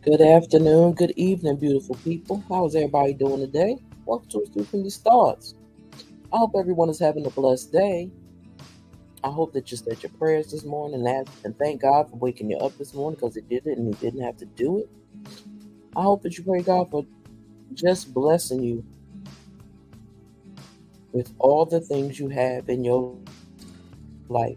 Good afternoon, good evening, beautiful people. How is everybody doing today? Welcome to Stooping These Thoughts. I hope everyone is having a blessed day. I hope that you said your prayers this morning and thank God for waking you up this morning because He did it and He didn't have to do it. I hope that you pray God for just blessing you with all the things you have in your life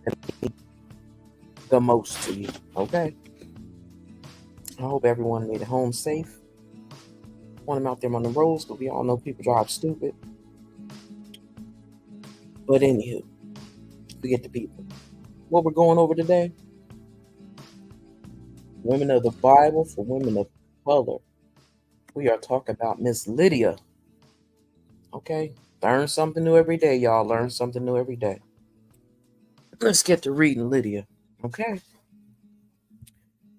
that mean the most to you. Okay? I hope everyone made it home safe. Want them out there on the roads, but we all know people drive stupid. But anywho, forget the people. What we're going over today, Women of the Bible for Women of Color. We are talking about Miss Lydia. Okay? Learn something new every day, y'all. Learn something new every day. Let's get to reading Lydia. Okay?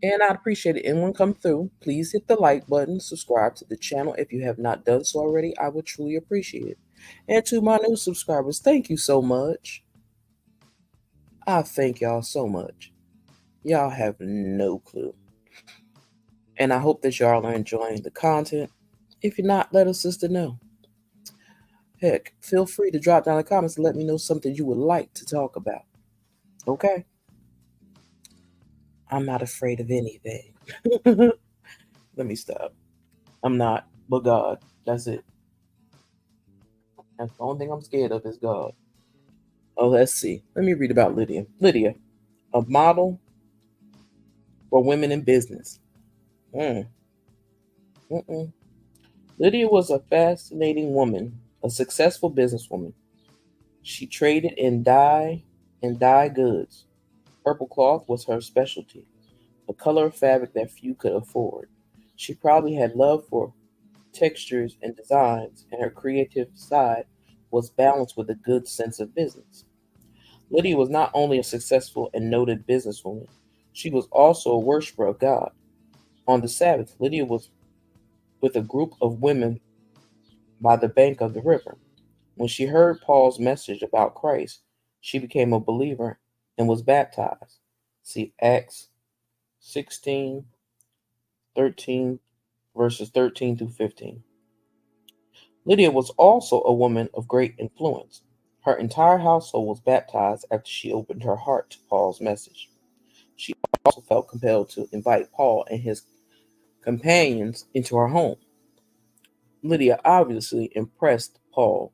And I'd appreciate it. Anyone come through, please hit the like button, subscribe to the channel if you have not done so already. I would truly appreciate it. And to my new subscribers, thank you so much. I thank y'all so much. Y'all have no clue. And I hope that y'all are enjoying the content. If you're not, let a sister know. Heck, feel free to drop down in the comments and let me know something you would like to talk about. Okay? I'm not afraid of anything. Let me stop. I'm not, but God. That's it. That's the only thing I'm scared of is God. Oh, let's see. Let me read about Lydia. Lydia, a model for women in business. Mm. Mm-mm. Lydia was a fascinating woman, a successful businesswoman. She traded in dye goods. Purple cloth was her specialty, a color of fabric that few could afford. She probably had love for textures and designs, and her creative side was balanced with a good sense of business. Lydia was not only a successful and noted businesswoman, she was also a worshiper of God. On the Sabbath, Lydia was with a group of women by the bank of the river. When she heard Paul's message about Christ, she became a believer and was baptized. See Acts 16, 13, verses 13 through 15. Lydia was also a woman of great influence. Her entire household was baptized after she opened her heart to Paul's message. She also felt compelled to invite Paul and his companions into her home. Lydia obviously impressed Paul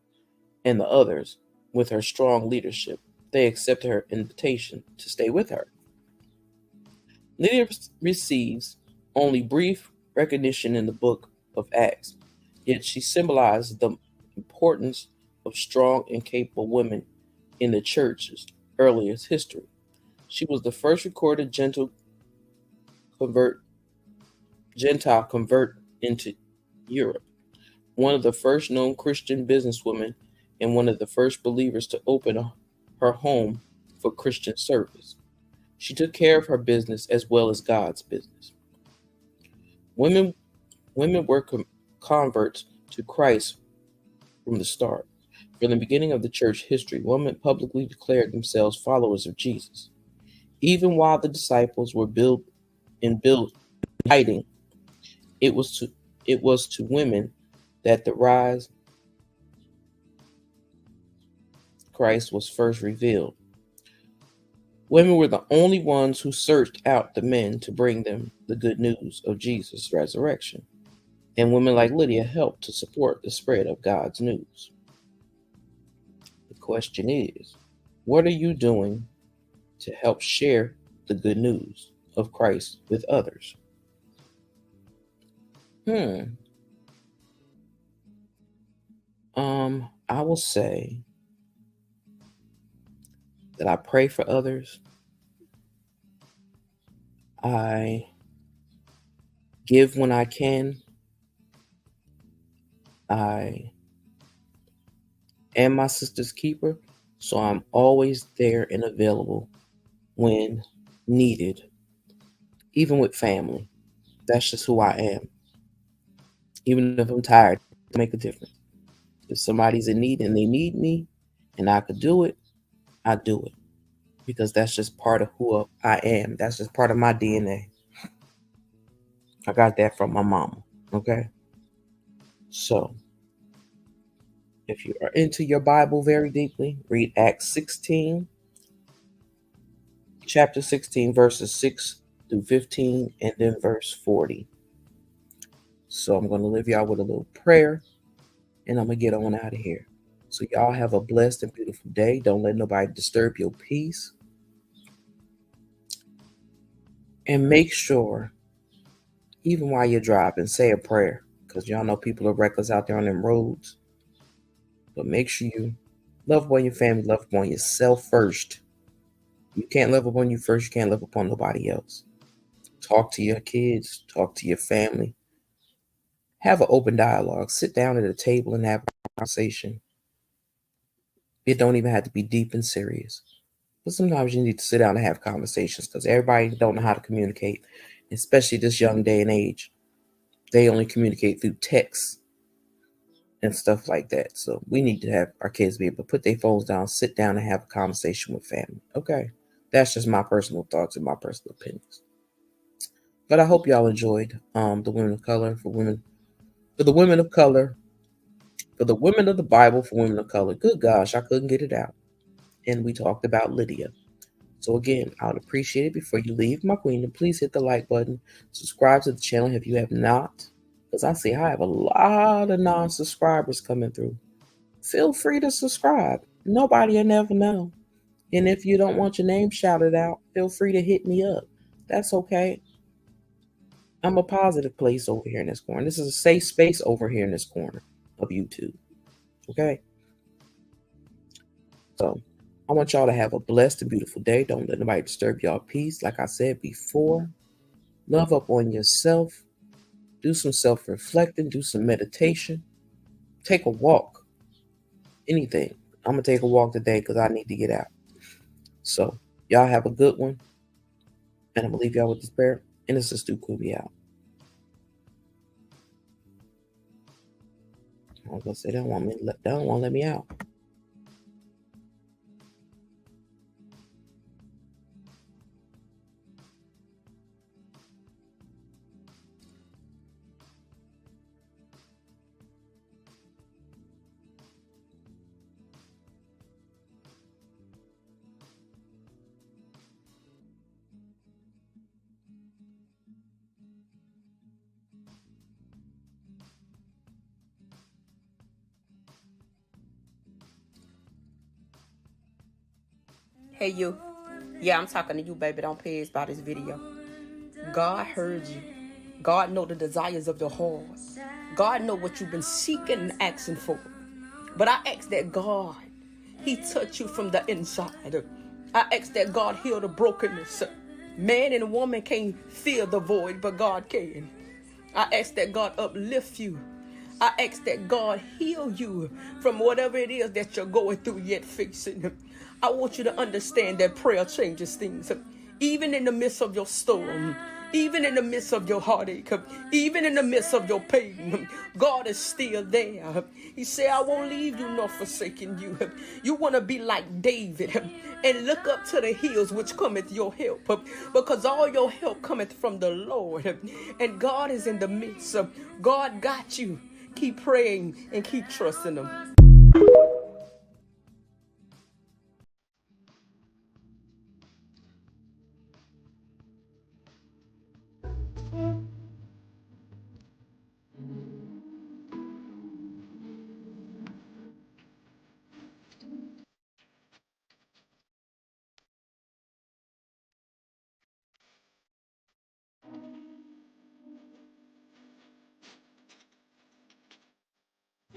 and the others with her strong leadership. They accepted her invitation to stay with her. Lydia receives only brief recognition in the book of Acts, yet she symbolizes the importance of strong and capable women in the church's earliest history. She was the first recorded convert, Gentile convert into Europe, one of the first known Christian businesswomen, and one of the first believers to open her home for Christian service. She took care of her business as well as God's business. Women, women were converts to Christ from the start. From the beginning of the church history, women publicly declared themselves followers of Jesus. Even while the disciples were built hiding, it was to women that the rise of Christ was first revealed. Women were the only ones who searched out the men to bring them the good news of Jesus' resurrection. And women like Lydia helped to support the spread of God's news. The question is, what are you doing to help share the good news of Christ with others? I will say that I pray for others. I give when I can. I am my sister's keeper, so I'm always there and available when needed, even with family. That's just who I am. Even if I'm tired, it make a difference. If somebody's in need and they need me and I could do it, I do it. Because that's just part of who I am. That's just part of my DNA. I got that from my mama. Okay. So if you are into your Bible very deeply, read Acts 16, chapter 16, verses 6 through 15, and then verse 40. So I'm going to leave y'all with a little prayer, and I'm going to get on out of here. So y'all have a blessed and beautiful day. Don't let nobody disturb your peace. And make sure, even while you're driving, say a prayer. Because y'all know people are reckless out there on them roads. But make sure you love upon your family, love upon yourself first. You can't love upon you first. You can't love upon nobody else. Talk to your kids. Talk to your family. Have an open dialogue. Sit down at a table and have a conversation. It don't even have to be deep and serious. But sometimes you need to sit down and have conversations because everybody don't know how to communicate, especially this young day and age. They only communicate through text and stuff like that. So we need to have our kids be able to put their phones down, sit down and have a conversation with family. Okay. That's just my personal thoughts and my personal opinions. But I hope y'all enjoyed the women of color for the women of color, for the women of the Bible for women of color. Good gosh, I couldn't get it out. And we talked about Lydia. So again, I would appreciate it before you leave, my queen, to please hit the like button, subscribe to the channel if you have not, because I see I have a lot of non-subscribers coming through. Feel free to subscribe. Nobody will never know. And if you don't want your name shouted out, feel free to hit me up. That's okay. I'm a positive place over here in this corner. This is a safe space over here in this corner of YouTube. Okay? So I want y'all to have a blessed and beautiful day. Don't let nobody disturb y'all peace. Like I said before, love up on yourself. Do some self-reflecting. Do some meditation. Take a walk. Anything. I'm going to take a walk today because I need to get out. So y'all have a good one. And I'm going to leave y'all with this prayer. And this is Stu Kubi out. I was going to say, they don't want to let me out. Hey you. Yeah, I'm talking to you, baby. Don't pay us by this video. God heard you. God know the desires of your heart. God know what you've been seeking and asking for. But I ask that God, He touch you from the inside. I ask that God heal the brokenness. Man and woman can't fill the void, but God can. I ask that God uplift you. I ask that God heal you from whatever it is that you're going through yet facing. I want you to understand that prayer changes things. Even in the midst of your storm, even in the midst of your heartache, even in the midst of your pain, God is still there. He said, I won't leave you nor forsaken you. You want to be like David and look up to the hills which cometh your help, because all your help cometh from the Lord, and God is in the midst. God got you. Keep praying and keep trusting Him.